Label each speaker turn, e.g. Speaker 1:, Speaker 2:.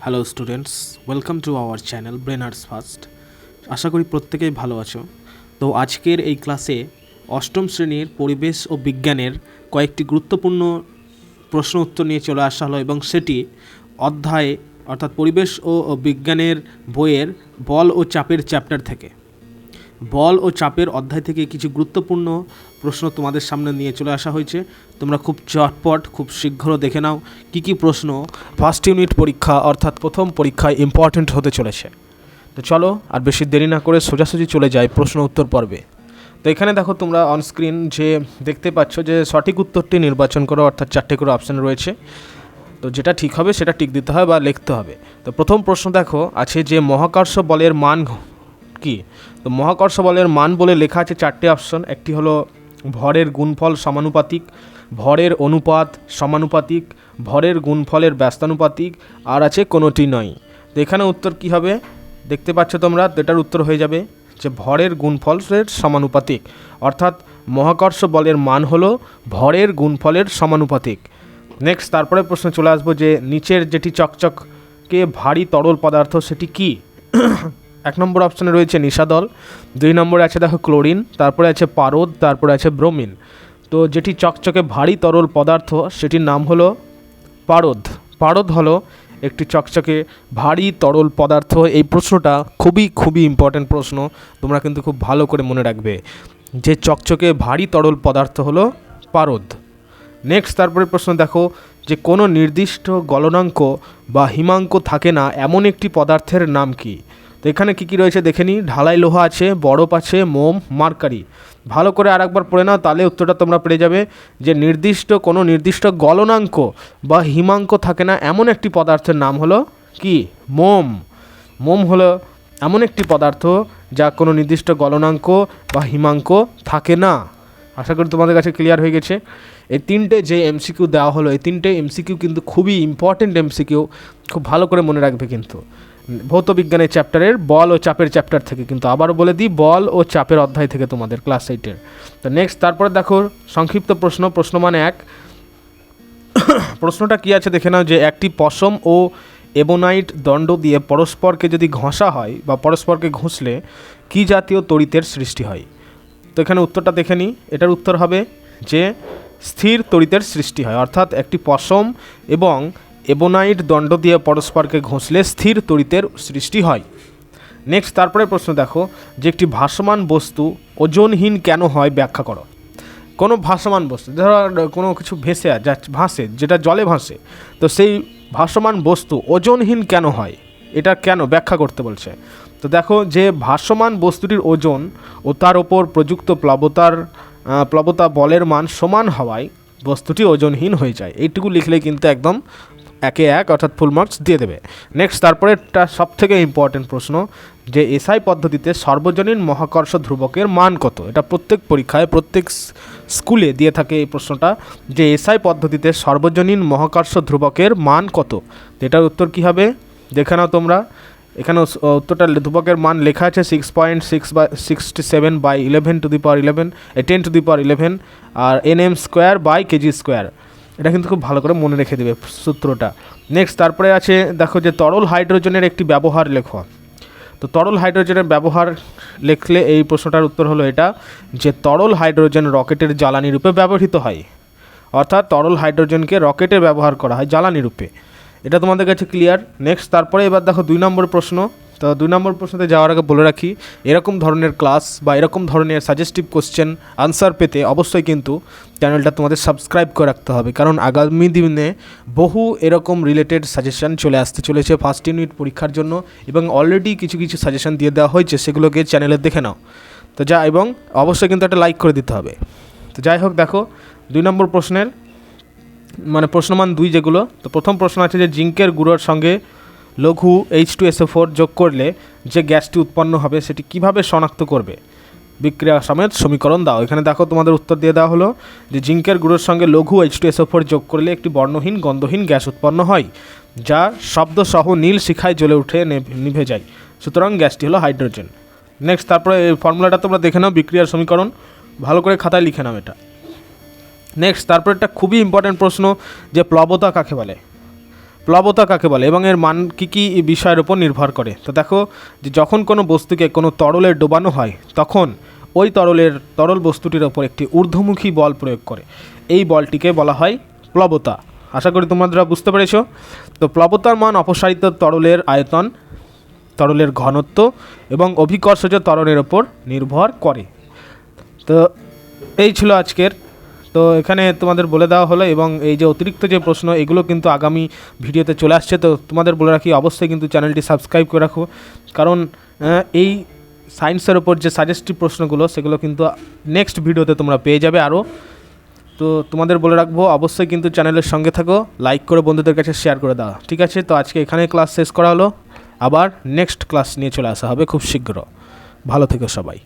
Speaker 1: Hello students, welcome to our channel brain arts first. আশা করি প্রত্যেকেই ভালো আছো। তো আজকের এই ক্লাসে অষ্টম শ্রেণীর পরিবেশ ও বিজ্ঞানের কয়েকটি গুরুত্বপূর্ণ প্রশ্ন উত্তর নিয়ে চলে আসা হলো এবং সেটি অধ্যায় অর্থাৎ পরিবেশ ও বিজ্ঞানের বইয়ের বল ও চাপের চ্যাপ্টার থেকে। বল ও চাপের অধ্যায় থেকে কিছু গুরুত্বপূর্ণ প্রশ্ন তোমাদের সামনে নিয়ে চলে আসা হয়েছে। তোমরা খুব চটপট খুব শীঘ্র দেখে নাও কী প্রশ্ন ফার্স্ট ইউনিট পরীক্ষা অর্থাৎ প্রথম পরীক্ষায় ইম্পর্ট্যান্ট হতে চলেছে। তো চলো আর বেশি দেরি না করে সোজাসুজি চলে যায় প্রশ্ন উত্তর পর্বে। তো এখানে দেখো তোমরা অনস্ক্রিন যে দেখতে পাচ্ছ যে সঠিক উত্তরটি নির্বাচন করো, অর্থাৎ 4টে করে অপশান রয়েছে। তো যেটা ঠিক হবে সেটা টিক দিতে হবে বা লিখতে হবে। তো প্রথম প্রশ্ন দেখো আছে যে মহাকর্ষ বলের মান কি। তো মহাকর্ষ বলের মান বলে লেখা আছে 4টে অপশন। একটি হলো ভরের গুণফল সমানুপাতিক, ভরের অনুপাত সমানুপাতিক, ভরের গুণফলের ব্যস্তানুপাতিক, আর আছে কোনোটি নয়। তো এখানে উত্তর কি হবে দেখতে পাচ্ছ তোমরা। এটার উত্তর হয়ে যাবে যে ভরের গুণফলের সমানুপাতিক, অর্থাৎ মহাকর্ষ বলের মান হলো ভরের গুণফলের সমানুপাতিক। নেক্সট তারপরে প্রশ্ন চলে আসবো যে নিচের যেটি চকচকে ভারী তরল পদার্থ সেটি কি। 1 নম্বর অপশানে রয়েছে নিশাদল, 2 নম্বরে আছে দেখো ক্লোরিন, তারপরে আছে পারদ, তারপরে আছে ব্রোমিন। তো যেটি চকচকে ভারী তরল পদার্থ সেটির নাম হলো পারদ। পারদ হলো একটি চকচকে ভারী তরল পদার্থ। এই প্রশ্নটা খুবই ইম্পর্ট্যান্ট প্রশ্ন, তোমরা কিন্তু খুব ভালো করে মনে রাখবে যে চকচকে ভারী তরল পদার্থ হলো পারদ। নেক্সট তারপরে প্রশ্ন দেখো যে কোনো নির্দিষ্ট গলনাঙ্ক বা হিমাঙ্ক থাকে না এমন একটি পদার্থের নাম কি। তো এখানে কী রয়েছে দেখে নিই। ঢালাই লোহা আছে, বরফ আছে, মোম, মার্কারি। ভালো করে আরেকবার পড়ে নাও, তাহলে উত্তরটা তোমরা পেয়ে যাবে যে কোনো নির্দিষ্ট গলনাঙ্ক বা হিমাঙ্ক থাকে না এমন একটি পদার্থের নাম হলো কি, মোম। মোম হলো এমন একটি পদার্থ যা কোনো নির্দিষ্ট গলনাঙ্ক বা হিমাঙ্ক থাকে না। আশা করি তোমাদের কাছে ক্লিয়ার হয়ে গেছে। এই 3টে যে এমসিকিউ দেওয়া হলো, এই 3টে এমসিকিউ কিন্তু খুবই ইম্পর্টেন্ট এমসিকিউ, খুব ভালো করে মনে রাখবে কিন্তু ভৌত বিজ্ঞানের চ্যাপ্টারের বল ও চাপের চ্যাপ্টার থেকে। কিন্তু আবারও বলে দিই, বল ও চাপের অধ্যায় থেকে তোমাদের ক্লাস 8-এর। তো নেক্সট তারপরে দেখো সংক্ষিপ্ত প্রশ্ন মান 1। প্রশ্নটা কি আছে দেখে নাও যে একটি পশম ও এবনাইট দণ্ড দিয়ে পরস্পরকে যদি ঘষা হয় বা পরস্পরকে ঘষলে কি জাতীয় তড়িতের সৃষ্টি হয়। তো এখানে উত্তরটা দেখে নিই। এটার উত্তর হবে যে স্থির তড়িতের সৃষ্টি হয়, অর্থাৎ একটি পশম এবং এবনাইট দণ্ড দিয়ে পরস্পরকে ঘষলে স্থির তড়িতের সৃষ্টি হয়। নেক্সট তারপরে প্রশ্ন দেখো যে একটি ভাসমান বস্তু ওজনহীন কেন হয় ব্যাখ্যা করো। কোনো ভাসমান বস্তু, ধরো কোনো কিছু ভাসে যেটা জলে ভাসে, তো সেই ভাসমান বস্তু ওজনহীন কেন হয়, এটা কেন ব্যাখ্যা করতে বলছে। তো দেখো যে ভাসমান বস্তুটির ওজন ও তার ওপর প্রযুক্ত প্লবতা বলের মান সমান হওয়ায় বস্তুটি ওজনহীন হয়ে যায়। এইটুকু লিখলে কিন্তু একদম 1-1 অর্থাৎ ফুল মার্কস দিয়ে দেবে। নেক্সট তারপরে একটা সবথেকে ইম্পর্টেন্ট প্রশ্ন যে এসআই পদ্ধতিতে সর্বজনীন মহাকর্ষ ধ্রুবকের মান কত। এটা প্রত্যেক পরীক্ষায় প্রত্যেক স্কুলে দিয়ে থাকে এই প্রশ্নটা যে এসআই পদ্ধতিতে সর্বজনীন মহাকর্ষ ধ্রুবকের মান কত। এটার উত্তর কী হবে দেখে নাও তোমরা। এখানে উত্তরটা ধ্রুবকের মান লেখা আছে 6.67/11 আর nm²/kg²। এটা কিন্তু খুব ভালো করে মনে রেখে দেবে সূত্রটা। নেক্সট তারপরে আছে দেখো যে তরল হাইড্রোজেনের একটি ব্যবহার লেখো। তো তরল হাইড্রোজেনের ব্যবহার লিখলে এই প্রশ্নটার উত্তর হলো এটা যে তরল হাইড্রোজেন রকেটের জ্বালানি রূপে ব্যবহৃত হয়, অর্থাৎ তরল হাইড্রোজেনকে রকেটে ব্যবহার করা হয় জ্বালানি রূপে। এটা তোমাদের কাছে ক্লিয়ার। নেক্সট তারপরে এবার দেখো 2 নম্বর প্রশ্ন। তো 2 নম্বর প্রশ্নতে যাওয়ার আগে বলে রাখি, এরকম ধরনের ক্লাস বা এরকম ধরনের সাজেস্টিভ কোশ্চেন আনসার পেতে অবশ্যই কিন্তু চ্যানেলটা তোমাদের সাবস্ক্রাইব করে রাখতে হবে, কারণ আগামী দিনে বহু এরকম রিলেটেড সাজেশন চলে আসতে চলেছে ফার্স্ট ইউনিট পরীক্ষার জন্য, এবং অলরেডি কিছু সাজেশন দিয়ে দেওয়া হয়েছে, সেগুলোকে চ্যানেলে দেখে নাও। তো এবং অবশ্যই কিন্তু একটা লাইক করে দিতে হবে। তো যাই হোক দেখো 2 নম্বর প্রশ্নের প্রশ্নমান 2 যেগুলো। তো প্রথম প্রশ্ন আছে যে জিঙ্কের গুঁড়োর সঙ্গে লঘু H2SO4 যোগ করলে যে গ্যাসটি উৎপন্ন হবে সেটি কিভাবে শনাক্ত করবে, বিক্রিয়া সমেত সমীকরণ দাও। এখানে দেখো তোমাদের উত্তর দিয়ে দেওয়া হলো যে জিঙ্কের গুঁড়োর সঙ্গে লঘু H2SO4 যোগ করলে একটি বর্ণহীন গন্ধহীন গ্যাস উৎপন্ন হয় যা শব্দসহ নীল শিখায় জ্বলে উঠে নিভে যায়, সুতরাং গ্যাসটি হলো হাইড্রোজেন। নেক্সট তারপরে এই ফর্মুলাটা তোমরা দেখে নাও, বিক্রিয়ার সমীকরণ ভালো করে খাতায় লিখে নাও এটা। নেক্সট তারপর একটা খুবই ইম্পর্ট্যান্ট প্রশ্ন যে প্লবতা কাকে বলে। প্লবতা কাকে বলে এবং এর মান কী কী বিষয়ের উপর নির্ভর করে। তো দেখো যে যখন কোনো বস্তুকে কোনো তরলে ডোবানো হয় তখন ওই তরল বস্তুটির ওপর একটি ঊর্ধ্বমুখী বল প্রয়োগ করে, এই বলটিকে বলা হয় প্লবতা। আশা করি তোমরা বুঝতে পেরেছো। তো প্লবতার মান অপসারিত তরলের আয়তন, তরলের ঘনত্ব এবং অভিকর্ষজ ত্বরণের ওপর নির্ভর করে। তো এই ছিল আজকের। তো এখানে তোমাদের বলে দেওয়া হলো এবং এই যে অতিরিক্ত যে প্রশ্ন এগুলো কিন্তু আগামী ভিডিওতে চলে আসছে। তো তোমাদের বলে রাখি অবশ্যই কিন্তু চ্যানেলটি সাবস্ক্রাইব করে রাখো, কারণ এই সায়েন্সের ওপর যে সাজেস্টিভ প্রশ্নগুলো সেগুলো কিন্তু নেক্সট ভিডিওতে তোমরা পেয়ে যাবে আরও। তো তোমাদের বলে রাখবো অবশ্যই কিন্তু চ্যানেলের সঙ্গে থাকো, লাইক করে বন্ধুদের কাছে শেয়ার করে দাও। ঠিক আছে, তো আজকে এখানে ক্লাস শেষ করা হলো, আবার নেক্সট ক্লাস নিয়ে চলে আসা হবে খুব শীঘ্র। ভালো থেকো সবাই।